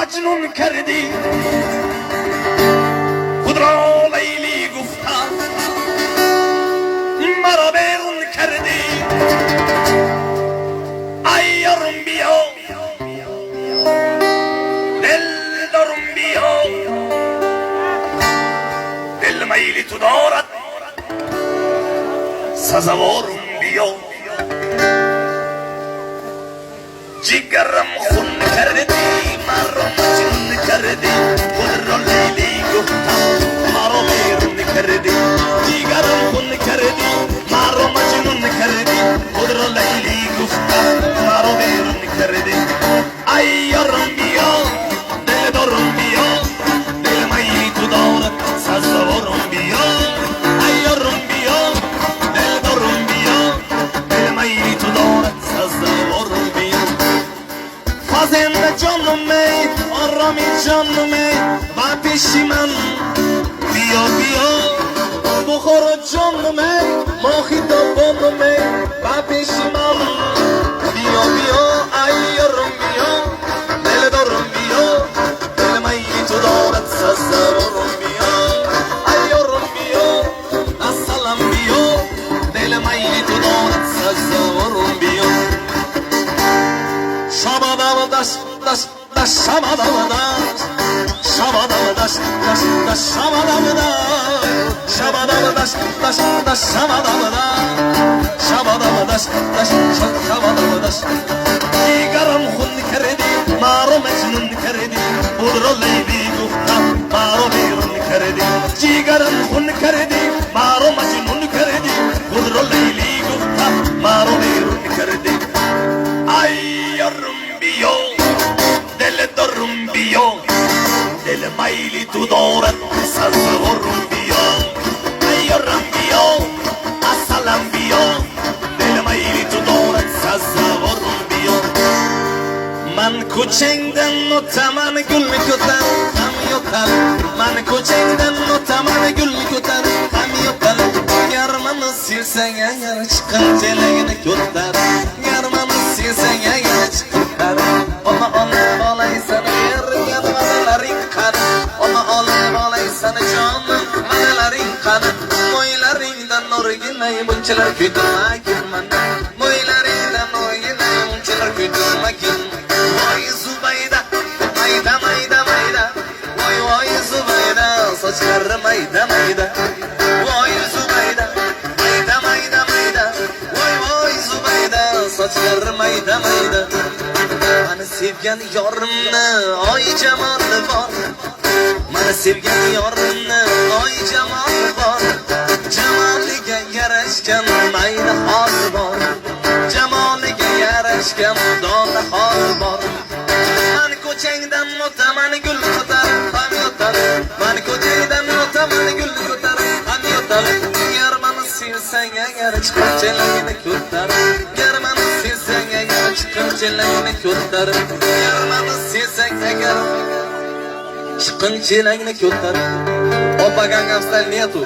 مجنون کردی خود را لیلی گفتم مرا بیرون کردی ای یارم بیا دل دارم بیا دل میلی تو دارد سزاوارم بیا جگرم خون کردی مرا مجنون کردی خود را لیلی گفتم مرا بیرون کردی جگرم خون کردی مرا مجنون کردی خود را لیلی گفتم مرا بیرون کردی ای یارم بیا دل دارم بیا دل میلی تو دارد سزاوارم بیا ای یارم بیا دل دارم بیا دل میلی تو دارد سزاوارم بیا فازنده جانم ای آرامی جانم ای و پیشی من بیا بیا بخور جانم ای ماهی دابانم ای و پیشی من بیا بیا ای یارم بیا دل دارم بیا دل میلی تو دارد سزاوارم بیا ای یارم بیا اصلم بیا دل میلی تو دارد سزاوارم بیا شبادم دست دست دست شبادم دست شبادم دست دست دست شبادم دست شبادم دست دست دست شبادم دست شبادم دست دست شبادم دست دیگرم خون کردی مرا مجنون کردی خود را لیلی گفتم مرا بیرون کردی دیگرم خون کردی مرا مجنون کردی خود را لیلی گفتم مرا بیرون کردی ای یارم بیا دل دارم بیا دل میلی تو دارد سزاوارم بیا ای یارم بیا اصلم بیا دل میلی تو دارد سزاوارم بیا من کوچندن و تمام گل میکتن همیوتن من کوچندن و تمام گل میکتن همیوتن yarmanı silsen eğer çıkın teleğini kötler yarmanı silsen eğer çıkar ona olaysan yer yanmaların kan ona olaysan canım manaların kan moylarından nur yine bunçlar kütüme girman moylarından nur yine bunçlar kütüme girman vay Zubayda mayda mayda mayda vay Zubayda saçları mayda mayda vay Zubayda mayda mayda mayda vay Zubayda saçları mayda mayda bana sevgen yarımını ay cemalı var bana sevgen yarımını ay cemalı var cemaliga yarashgan mayda hol bor jamoliga yarashgan doda hol bor man ko'changdan o'taman gul ko'tar ham yotar man ko'changdan o'taman gul ko'tar ham yotar yarmani sevsang agar chiqib chelagini ko'tar yarmani sevsang agar chiqib chelagini ko'tar yarmani sevsang agar chiqib chelagini ko'tar Опа, Gangnam Style нету.